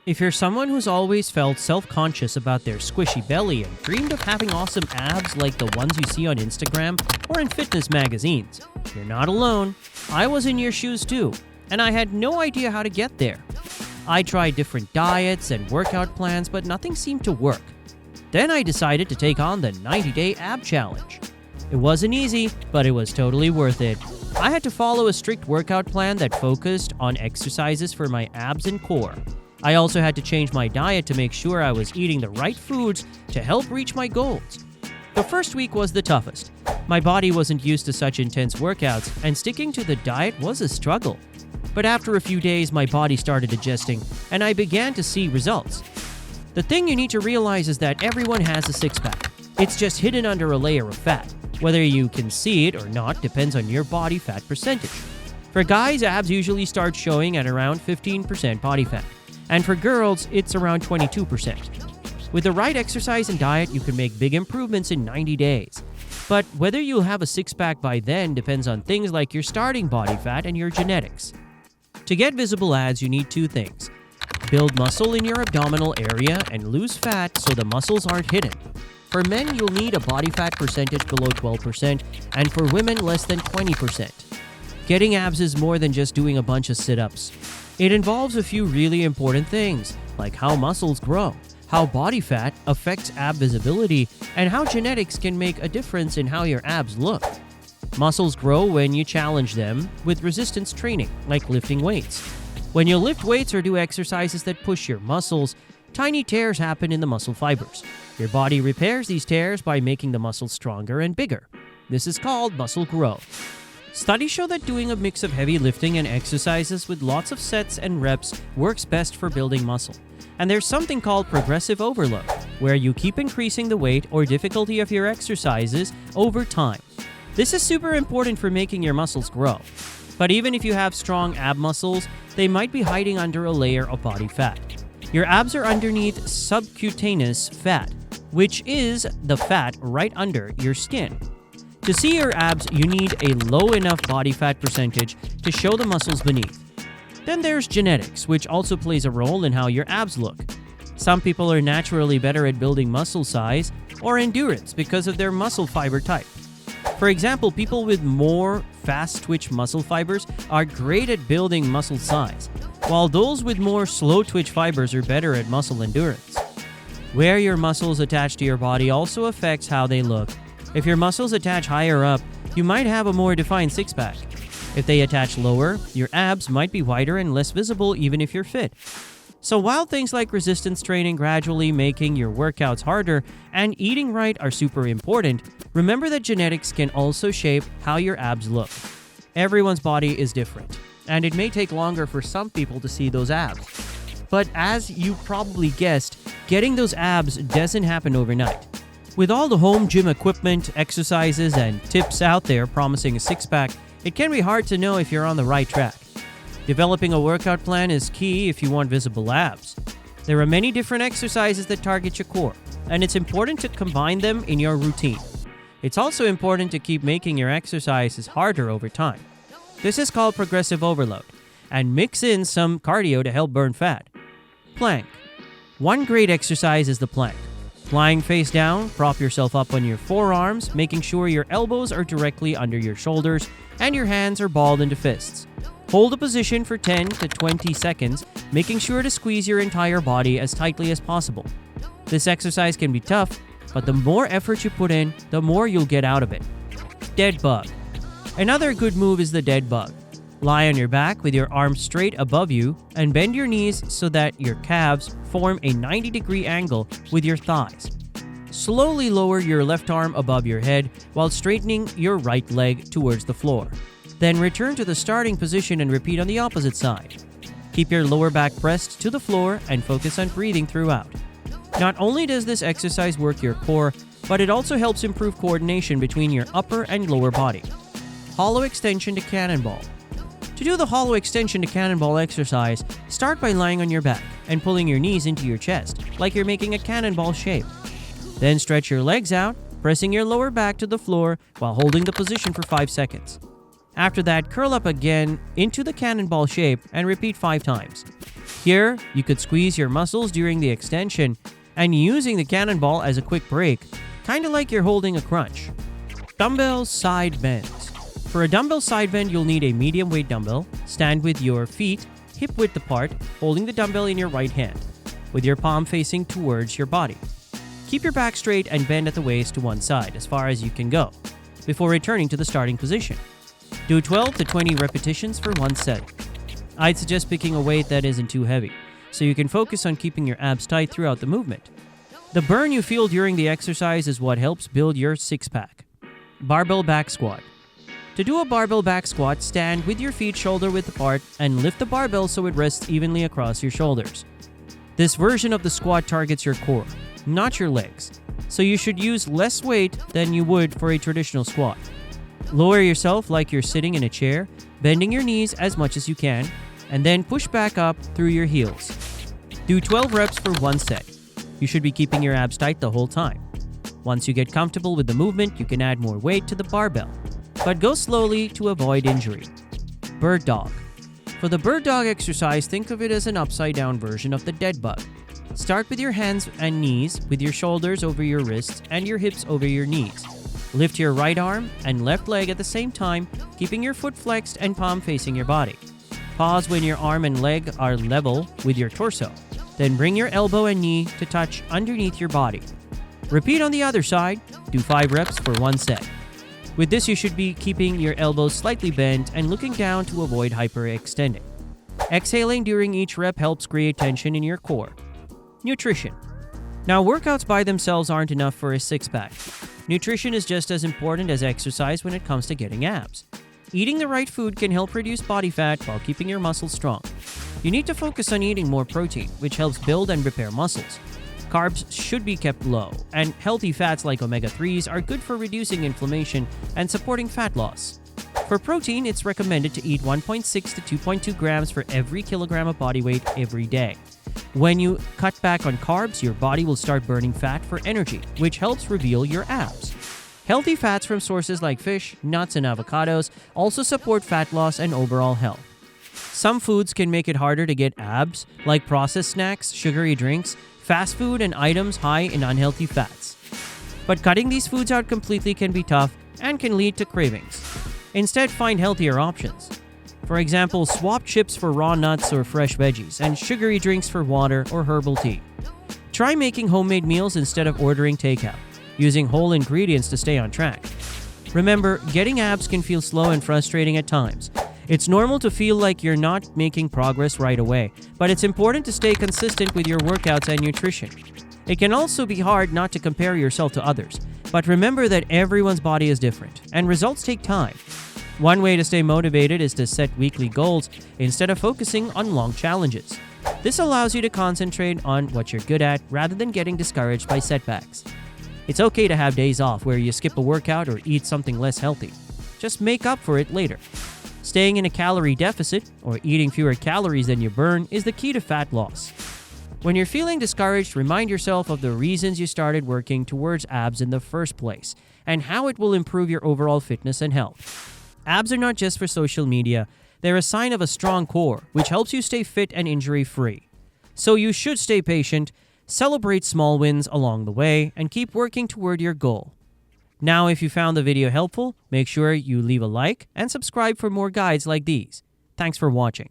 If you're someone who's always felt self-conscious about their squishy belly and dreamed of having awesome abs like the ones you see on Instagram or in fitness magazines, you're not alone. I was in your shoes too, and I had no idea how to get there. I tried different diets and workout plans, but nothing seemed to work. Then I decided to take on the 90-day ab challenge. It wasn't easy, but it was totally worth it. I had to follow a strict workout plan that focused on exercises for my abs and core. I also had to change my diet to make sure I was eating the right foods to help reach my goals. The first week was the toughest. My body wasn't used to such intense workouts, and sticking to the diet was a struggle. But after a few days, my body started adjusting, and I began to see results. The thing you need to realize is that everyone has a six-pack. It's just hidden under a layer of fat. Whether you can see it or not depends on your body fat percentage. For guys, abs usually start showing at around 15% body fat. And for girls, it's around 22%. With the right exercise and diet, you can make big improvements in 90 days. But whether you'll have a six-pack by then depends on things like your starting body fat and your genetics. To get visible abs, you need two things. Build muscle in your abdominal area and lose fat so the muscles aren't hidden. For men, you'll need a body fat percentage below 12%, and for women, less than 20%. Getting abs is more than just doing a bunch of sit-ups. It involves a few really important things, like how muscles grow, how body fat affects ab visibility, and how genetics can make a difference in how your abs look. Muscles grow when you challenge them with resistance training, like lifting weights. When you lift weights or do exercises that push your muscles, tiny tears happen in the muscle fibers. Your body repairs these tears by making the muscles stronger and bigger. This is called muscle growth. Studies show that doing a mix of heavy lifting and exercises with lots of sets and reps works best for building muscle. And there's something called progressive overload, where you keep increasing the weight or difficulty of your exercises over time. This is super important for making your muscles grow. But even if you have strong ab muscles, they might be hiding under a layer of body fat. Your abs are underneath subcutaneous fat, which is the fat right under your skin. To see your abs, you need a low enough body fat percentage to show the muscles beneath. Then there's genetics, which also plays a role in how your abs look. Some people are naturally better at building muscle size or endurance because of their muscle fiber type. For example, people with more fast-twitch muscle fibers are great at building muscle size, while those with more slow-twitch fibers are better at muscle endurance. Where your muscles attach to your body also affects how they look. If your muscles attach higher up, you might have a more defined six-pack. If they attach lower, your abs might be wider and less visible even if you're fit. So while things like resistance training, gradually making your workouts harder, and eating right are super important, remember that genetics can also shape how your abs look. Everyone's body is different, and it may take longer for some people to see those abs. But as you probably guessed, getting those abs doesn't happen overnight. With all the home gym equipment, exercises, and tips out there promising a six-pack, it can be hard to know if you're on the right track. Developing a workout plan is key if you want visible abs. There are many different exercises that target your core, and it's important to combine them in your routine. It's also important to keep making your exercises harder over time. This is called progressive overload, and mix in some cardio to help burn fat. Plank. One great exercise is the plank. Lying face down, prop yourself up on your forearms, making sure your elbows are directly under your shoulders and your hands are balled into fists. Hold the position for 10 to 20 seconds, making sure to squeeze your entire body as tightly as possible. This exercise can be tough, but the more effort you put in, the more you'll get out of it. Dead bug. Another good move is the dead bug. Lie on your back with your arms straight above you and bend your knees so that your calves form a 90-degree angle with your thighs. Slowly lower your left arm above your head while straightening your right leg towards the floor. Then return to the starting position and repeat on the opposite side. Keep your lower back pressed to the floor and focus on breathing throughout. Not only does this exercise work your core, but it also helps improve coordination between your upper and lower body. Hollow extension to cannonball. To do the hollow extension to cannonball exercise, start by lying on your back and pulling your knees into your chest, like you're making a cannonball shape. Then stretch your legs out, pressing your lower back to the floor while holding the position for 5 seconds. After that, curl up again into the cannonball shape and repeat 5 times. Here, you could squeeze your muscles during the extension and using the cannonball as a quick break, kinda like you're holding a crunch. Dumbbell side bends. For a dumbbell side bend, you'll need a medium weight dumbbell. Stand with your feet hip width apart, holding the dumbbell in your right hand, with your palm facing towards your body. Keep your back straight and bend at the waist to one side as far as you can go, before returning to the starting position. Do 12 to 20 repetitions for one set. I'd suggest picking a weight that isn't too heavy, so you can focus on keeping your abs tight throughout the movement. The burn you feel during the exercise is what helps build your six-pack. Barbell back squat. To do a barbell back squat, stand with your feet shoulder width apart and lift the barbell so it rests evenly across your shoulders. This version of the squat targets your core, not your legs, so you should use less weight than you would for a traditional squat. Lower yourself like you're sitting in a chair, bending your knees as much as you can, and then push back up through your heels. Do 12 reps for one set. You should be keeping your abs tight the whole time. Once you get comfortable with the movement, you can add more weight to the barbell, but go slowly to avoid injury. Bird dog. For the bird dog exercise, think of it as an upside-down version of the dead bug. Start with your hands and knees, with your shoulders over your wrists and your hips over your knees. Lift your right arm and left leg at the same time, keeping your foot flexed and palm facing your body. Pause when your arm and leg are level with your torso. Then bring your elbow and knee to touch underneath your body. Repeat on the other side. Do 5 reps for one set. With this, you should be keeping your elbows slightly bent and looking down to avoid hyperextending. Exhaling during each rep helps create tension in your core. Nutrition. Now, workouts by themselves aren't enough for a six-pack. Nutrition is just as important as exercise when it comes to getting abs. Eating the right food can help reduce body fat while keeping your muscles strong. You need to focus on eating more protein, which helps build and repair muscles. Carbs should be kept low, and healthy fats like omega-3s are good for reducing inflammation and supporting fat loss. For protein, it's recommended to eat 1.6 to 2.2 grams for every kilogram of body weight every day. When you cut back on carbs, your body will start burning fat for energy, which helps reveal your abs. Healthy fats from sources like fish, nuts, and avocados also support fat loss and overall health. Some foods can make it harder to get abs, like processed snacks, sugary drinks, fast food, and items high in unhealthy fats. But cutting these foods out completely can be tough and can lead to cravings. Instead, find healthier options. For example, swap chips for raw nuts or fresh veggies, and sugary drinks for water or herbal tea. Try making homemade meals instead of ordering takeout, using whole ingredients to stay on track. Remember, getting abs can feel slow and frustrating at times. It's normal to feel like you're not making progress right away, but it's important to stay consistent with your workouts and nutrition. It can also be hard not to compare yourself to others, but remember that everyone's body is different, and results take time. One way to stay motivated is to set weekly goals instead of focusing on long challenges. This allows you to concentrate on what you're good at rather than getting discouraged by setbacks. It's okay to have days off where you skip a workout or eat something less healthy. Just make up for it later. Staying in a calorie deficit or eating fewer calories than you burn is the key to fat loss. When you're feeling discouraged, remind yourself of the reasons you started working towards abs in the first place and how it will improve your overall fitness and health. Abs are not just for social media, they're a sign of a strong core, which helps you stay fit and injury-free. So you should stay patient, celebrate small wins along the way, and keep working toward your goal. Now, if you found the video helpful, make sure you leave a like and subscribe for more guides like these. Thanks for watching.